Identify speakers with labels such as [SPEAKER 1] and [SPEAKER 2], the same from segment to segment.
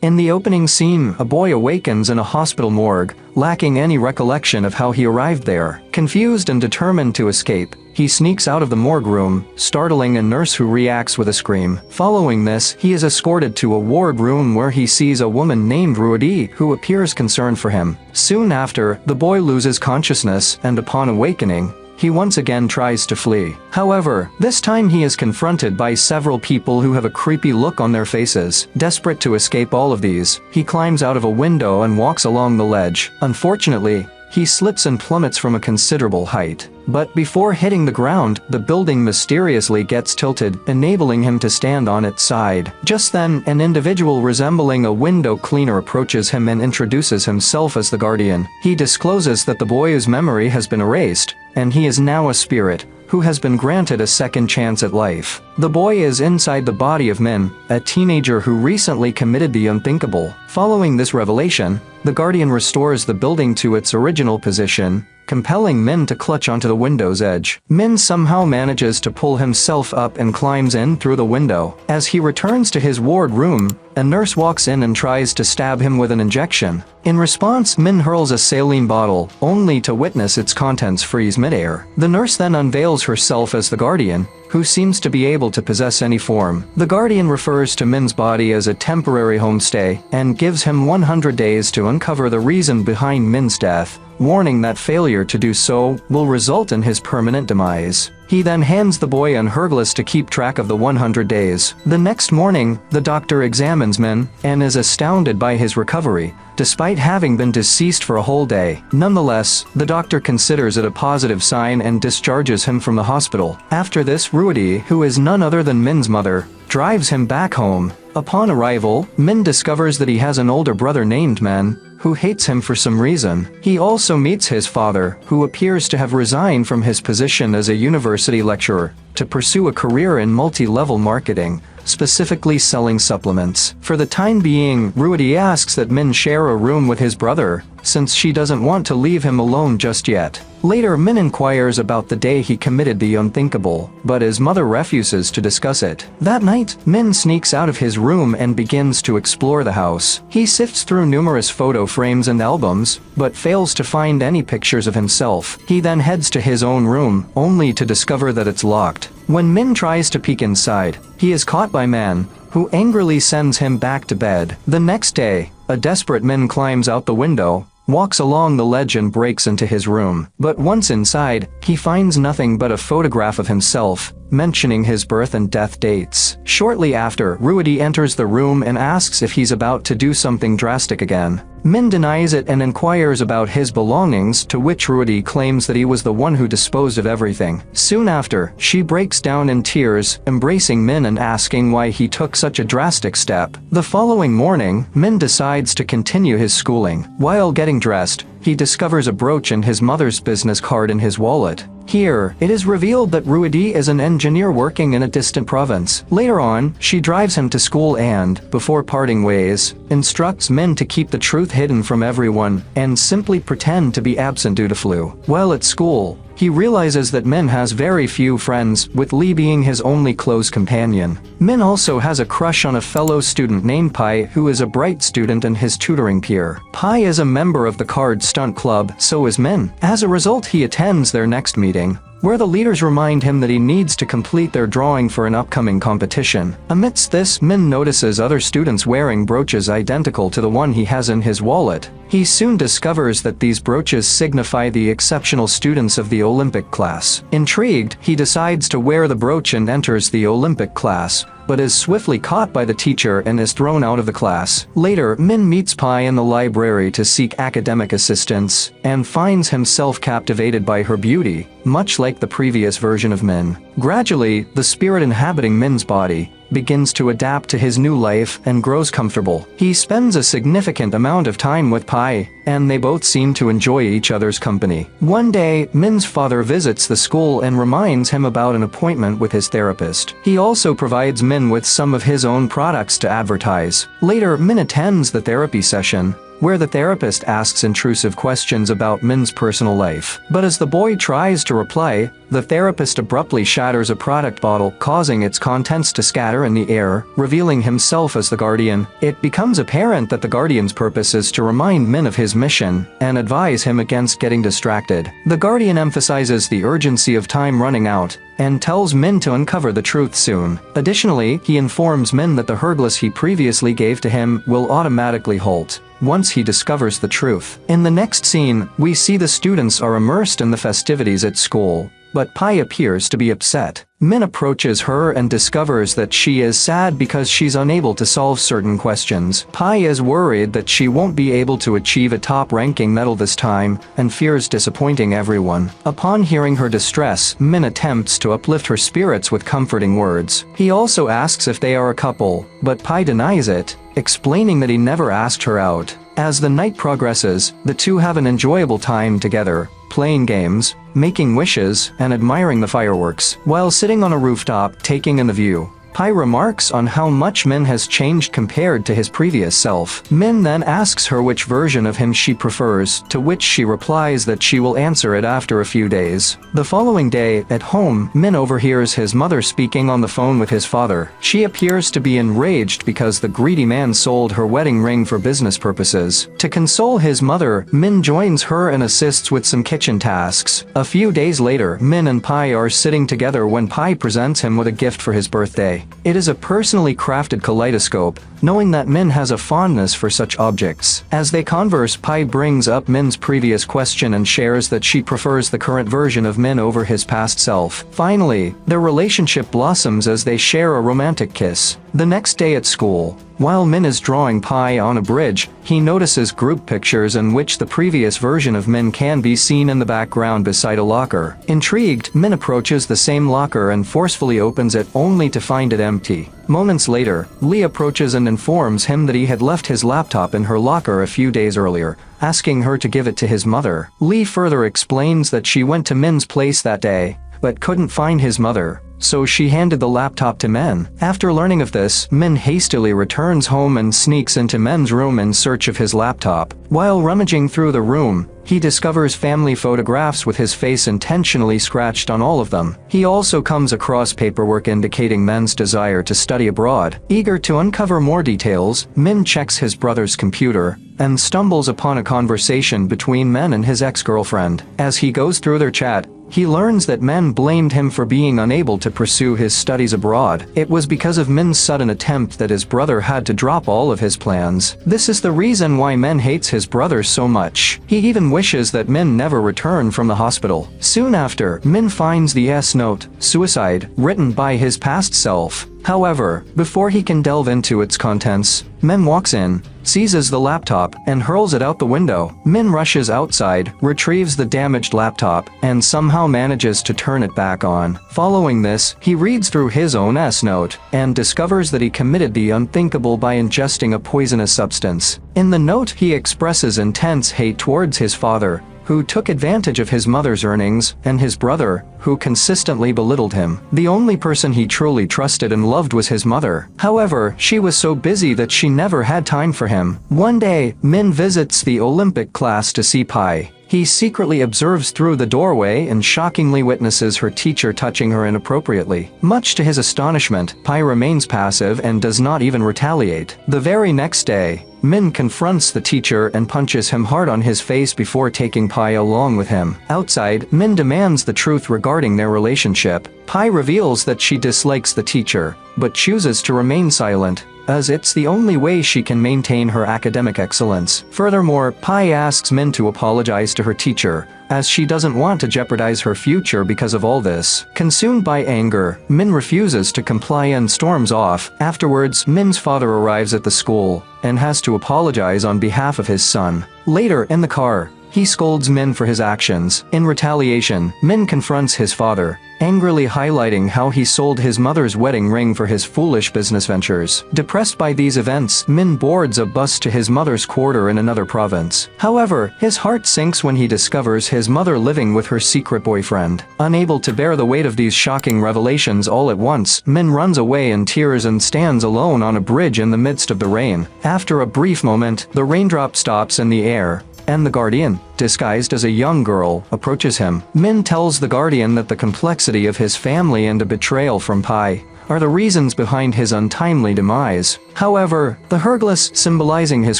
[SPEAKER 1] In the opening scene, a boy awakens in a hospital morgue, lacking any recollection of how he arrived there. Confused and determined to escape, he sneaks out of the morgue room, startling a nurse who reacts with a scream. Following this, he is escorted to a ward room where he sees a woman named Rudy who appears concerned for him. Soon after, the boy loses consciousness and upon awakening, he once again tries to flee. However, this time he is confronted by several people who have a creepy look on their faces. Desperate to escape all of these, he climbs out of a window and walks along the ledge. Unfortunately, he slips and plummets from a considerable height. But before hitting the ground, the building mysteriously gets tilted, enabling him to stand on its side. Just then, an individual resembling a window cleaner approaches him and introduces himself as the Guardian. He discloses that the boy's memory has been erased, and he is now a spirit who has been granted a second chance at life. The boy is inside the body of Min, a teenager who recently committed the unthinkable. Following this revelation, the Guardian restores the building to its original position, compelling Min to clutch onto the window's edge. Min somehow manages to pull himself up and climbs in through the window. As he returns to his ward room, a nurse walks in and tries to stab him with an injection. In response, Min hurls a saline bottle, only to witness its contents freeze midair. The nurse then unveils herself as the Guardian, who seems to be able to possess any form. The Guardian refers to Min's body as a temporary homestay, and gives him 100 days to uncover the reason behind Min's death, warning that failure to do so will result in his permanent demise. He then hands the boy an Hergless to keep track of the 100 days. The next morning, the doctor examines Min, and is astounded by his recovery, despite having been deceased for a whole day. Nonetheless, the doctor considers it a positive sign and discharges him from the hospital. After this, Rudy, who is none other than Min's mother, drives him back home. Upon arrival, Min discovers that he has an older brother named Men, who hates him for some reason. He also meets his father, who appears to have resigned from his position as a university lecturer, to pursue a career in multi-level marketing, specifically selling supplements. For the time being, Rudy asks that Min share a room with his brother, since she doesn't want to leave him alone just yet. Later, Min inquires about the day he committed the unthinkable, but his mother refuses to discuss it. That night, Min sneaks out of his room and begins to explore the house. He sifts through numerous photo frames and albums, but fails to find any pictures of himself. He then heads to his own room, only to discover that it's locked. When Min tries to peek inside, he is caught by Man, who angrily sends him back to bed. The next day, a desperate Min climbs out the window, walks along the ledge and breaks into his room. But once inside, he finds nothing but a photograph of himself, mentioning his birth and death dates. Shortly after, Rudy enters the room and asks if he's about to do something drastic again. Min denies it and inquires about his belongings, to which Rudy claims that he was the one who disposed of everything. Soon after, she breaks down in tears, embracing Min and asking why he took such a drastic step. The following morning, Min decides to continue his schooling. While getting dressed, he discovers a brooch and his mother's business card in his wallet. Here, it is revealed that Rudy is an engineer working in a distant province. Later on, she drives him to school and, before parting ways, instructs Min to keep the truth hidden from everyone and simply pretend to be absent due to flu. While at school, he realizes that Min has very few friends, with Lee being his only close companion. Min also has a crush on a fellow student named Pai, who is a bright student and his tutoring peer. Pai is a member of the card stunt club, so is Min. As a result, he attends their next meeting, where the leaders remind him that he needs to complete their drawing for an upcoming competition. Amidst this, Min notices other students wearing brooches identical to the one he has in his wallet. He soon discovers that these brooches signify the exceptional students of the Olympic class. Intrigued, he decides to wear the brooch and enters the Olympic class, but is swiftly caught by the teacher and is thrown out of the class. Later, Min meets Pai in the library to seek academic assistance, and finds himself captivated by her beauty, much like the previous version of Min. Gradually, the spirit inhabiting Min's body begins to adapt to his new life and grows comfortable. He spends a significant amount of time with Pai, and they both seem to enjoy each other's company. One day, Min's father visits the school and reminds him about an appointment with his therapist. He also provides Min with some of his own products to advertise. Later, Min attends the therapy session, where the therapist asks intrusive questions about Min's personal life. But as the boy tries to reply, the therapist abruptly shatters a product bottle, causing its contents to scatter in the air, revealing himself as the guardian. It becomes apparent that the guardian's purpose is to remind Min of his mission and advise him against getting distracted. The guardian emphasizes the urgency of time running out and tells Min to uncover the truth soon. Additionally, he informs Min that the hergless he previously gave to him will automatically halt once he discovers the truth. In the next scene, we see the students are immersed in the festivities at school, but Pai appears to be upset. Min approaches her and discovers that she is sad because she's unable to solve certain questions. Pai is worried that she won't be able to achieve a top-ranking medal this time and fears disappointing everyone. Upon hearing her distress, Min attempts to uplift her spirits with comforting words. He also asks if they are a couple, but Pai denies it, explaining that he never asked her out. As the night progresses, the two have an enjoyable time together, playing games, making wishes, and admiring the fireworks. While sitting on a rooftop taking in the view, Pai remarks on how much Min has changed compared to his previous self. Min then asks her which version of him she prefers, to which she replies that she will answer it after a few days. The following day, at home, Min overhears his mother speaking on the phone with his father. She appears to be enraged because the greedy man sold her wedding ring for business purposes. To console his mother, Min joins her and assists with some kitchen tasks. A few days later, Min and Pai are sitting together when Pai presents him with a gift for his birthday. It is a personally crafted kaleidoscope, knowing that Min has a fondness for such objects. As they converse, Pai brings up Min's previous question and shares that she prefers the current version of Min over his past self. Finally, their relationship blossoms as they share a romantic kiss. The next day at school, while Min is drawing Pai on a bridge, he notices group pictures in which the previous version of Min can be seen in the background beside a locker. Intrigued, Min approaches the same locker and forcefully opens it only to find it empty. Moments later, Lee approaches and informs him that he had left his laptop in her locker a few days earlier, asking her to give it to his mother. Lee further explains that she went to Min's place that day, but couldn't find his mother, so she handed the laptop to Min. After learning of this, Min hastily returns home and sneaks into Min's room in search of his laptop. While rummaging through the room, he discovers family photographs with his face intentionally scratched on all of them. He also comes across paperwork indicating Min's desire to study abroad. Eager to uncover more details, Min checks his brother's computer and stumbles upon a conversation between Min and his ex-girlfriend. As he goes through their chat, he learns that Min blamed him for being unable to pursue his studies abroad. It was because of Min's sudden attempt that his brother had to drop all of his plans. This is the reason why Min hates his brother so much. He even wishes that Min never return from the hospital. Soon after, Min finds the S-note, suicide, written by his past self. However, before he can delve into its contents, Min walks in, seizes the laptop, and hurls it out the window. Min rushes outside, retrieves the damaged laptop, and somehow manages to turn it back on. Following this, he reads through his own S-note, and discovers that he committed the unthinkable by ingesting a poisonous substance. In the note, he expresses intense hate towards his father, who took advantage of his mother's earnings, and his brother, who consistently belittled him. The only person he truly trusted and loved was his mother. However, she was so busy that she never had time for him. One day, Min visits the Olympic class to see Pai. He secretly observes through the doorway and shockingly witnesses her teacher touching her inappropriately. Much to his astonishment, Pai remains passive and does not even retaliate. The very next day, Min confronts the teacher and punches him hard on his face before taking Pai along with him. Outside, Min demands the truth regarding their relationship. Pai reveals that she dislikes the teacher, but chooses to remain silent, as it's the only way she can maintain her academic excellence. Furthermore, Pai asks Min to apologize to her teacher, as she doesn't want to jeopardize her future because of all this. Consumed by anger, Min refuses to comply and storms off. Afterwards, Min's father arrives at the school and has to apologize on behalf of his son. Later, in the car, He scolds Min for his actions. In retaliation, Min confronts his father, angrily highlighting how he sold his mother's wedding ring for his foolish business ventures. Depressed by these events, Min boards a bus to his mother's quarter in another province. However, his heart sinks when he discovers his mother living with her secret boyfriend. Unable to bear the weight of these shocking revelations all at once, Min runs away in tears and stands alone on a bridge in the midst of the rain. After a brief moment, the raindrop stops in the air, and the guardian, disguised as a young girl, approaches him. Min tells the guardian that the complexity of his family and a betrayal from Pai are the reasons behind his untimely demise. However, the Hergless, symbolizing his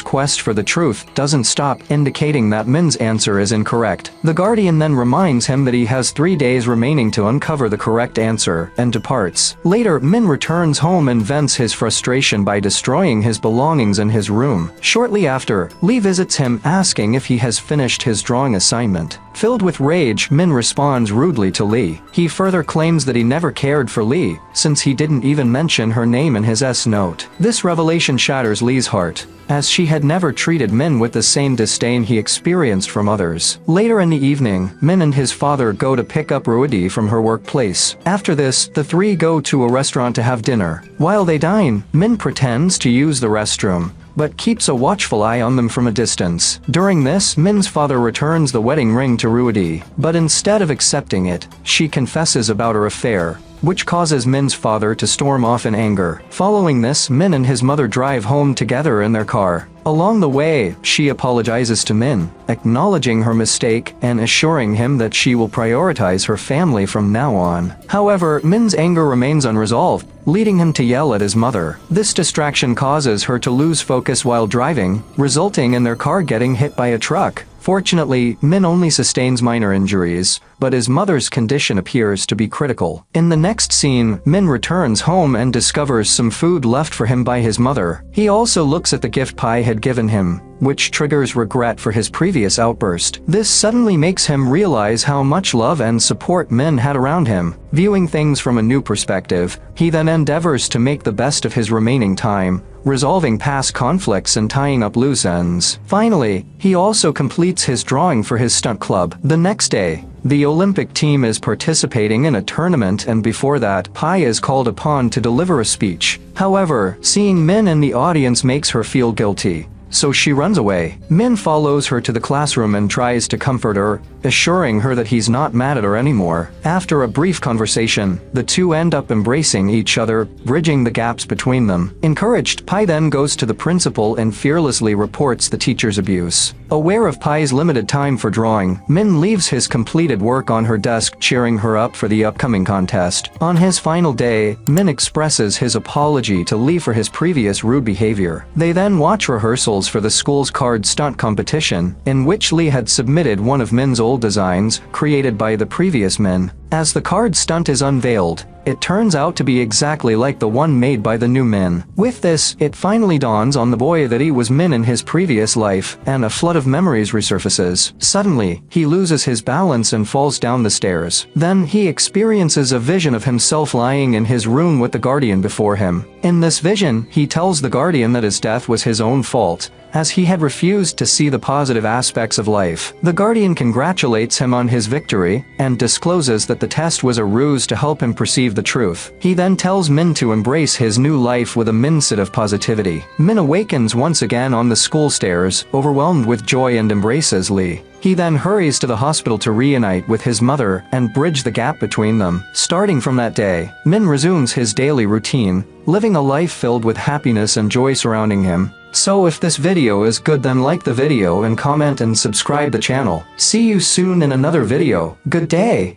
[SPEAKER 1] quest for the truth, doesn't stop, indicating that Min's answer is incorrect. The guardian then reminds him that he has 3 days remaining to uncover the correct answer, and departs. Later, Min returns home and vents his frustration by destroying his belongings in his room. Shortly after, Lee visits him asking if he has finished his drawing assignment. Filled with rage, Min responds rudely to Lee. He further claims that he never cared for Lee, since he didn't even mention her name in his S-note. This revelation shatters Lee's heart, as she had never treated Min with the same disdain he experienced from others. Later in the evening, Min and his father go to pick up Ruidi from her workplace. After this, the three go to a restaurant to have dinner. While they dine, Min pretends to use the restroom, but keeps a watchful eye on them from a distance. During this, Min's father returns the wedding ring to Ruidi, but instead of accepting it, she confesses about her affair, which causes Min's father to storm off in anger. Following this, Min and his mother drive home together in their car. Along the way, she apologizes to Min, acknowledging her mistake and assuring him that she will prioritize her family from now on. However, Min's anger remains unresolved, leading him to yell at his mother. This distraction causes her to lose focus while driving, resulting in their car getting hit by a truck. Fortunately, Min only sustains minor injuries, but his mother's condition appears to be critical. In the next scene, Min returns home and discovers some food left for him by his mother. He also looks at the gift Pai had given him, which triggers regret for his previous outburst. This suddenly makes him realize how much love and support Min had around him. Viewing things from a new perspective, he then endeavors to make the best of his remaining time, resolving past conflicts and tying up loose ends. Finally, he also completes his drawing for his stunt club. The next day, the Olympic team is participating in a tournament, and before that, Pai is called upon to deliver a speech. However, seeing Min in the audience makes her feel guilty, so she runs away. Min follows her to the classroom and tries to comfort her, assuring her that he's not mad at her anymore. After a brief conversation, the two end up embracing each other, bridging the gaps between them. Encouraged, Pai then goes to the principal and fearlessly reports the teacher's abuse. Aware of Pai's limited time for drawing, Min leaves his completed work on her desk, cheering her up for the upcoming contest. On his final day, Min expresses his apology to Lee for his previous rude behavior. They then watch rehearsals for the school's card stunt competition, in which Lee had submitted one of Min's old designs, created by the previous Min. As the card stunt is unveiled, it turns out to be exactly like the one made by the new Min. With this, it finally dawns on the boy that he was Min in his previous life, and a flood of memories resurfaces. Suddenly, he loses his balance and falls down the stairs. Then, he experiences a vision of himself lying in his room with the guardian before him. In this vision, he tells the guardian that his death was his own fault, as he had refused to see the positive aspects of life. The guardian congratulates him on his victory, and discloses that the test was a ruse to help him perceive the truth. He then tells Min to embrace his new life with a mindset of positivity. Min awakens once again on the school stairs, overwhelmed with joy, and embraces Lee. He then hurries to the hospital to reunite with his mother and bridge the gap between them. Starting from that day, Min resumes his daily routine, living a life filled with happiness and joy surrounding him. So if this video is good, then like the video and comment and subscribe the channel. See you soon in another video. Good day!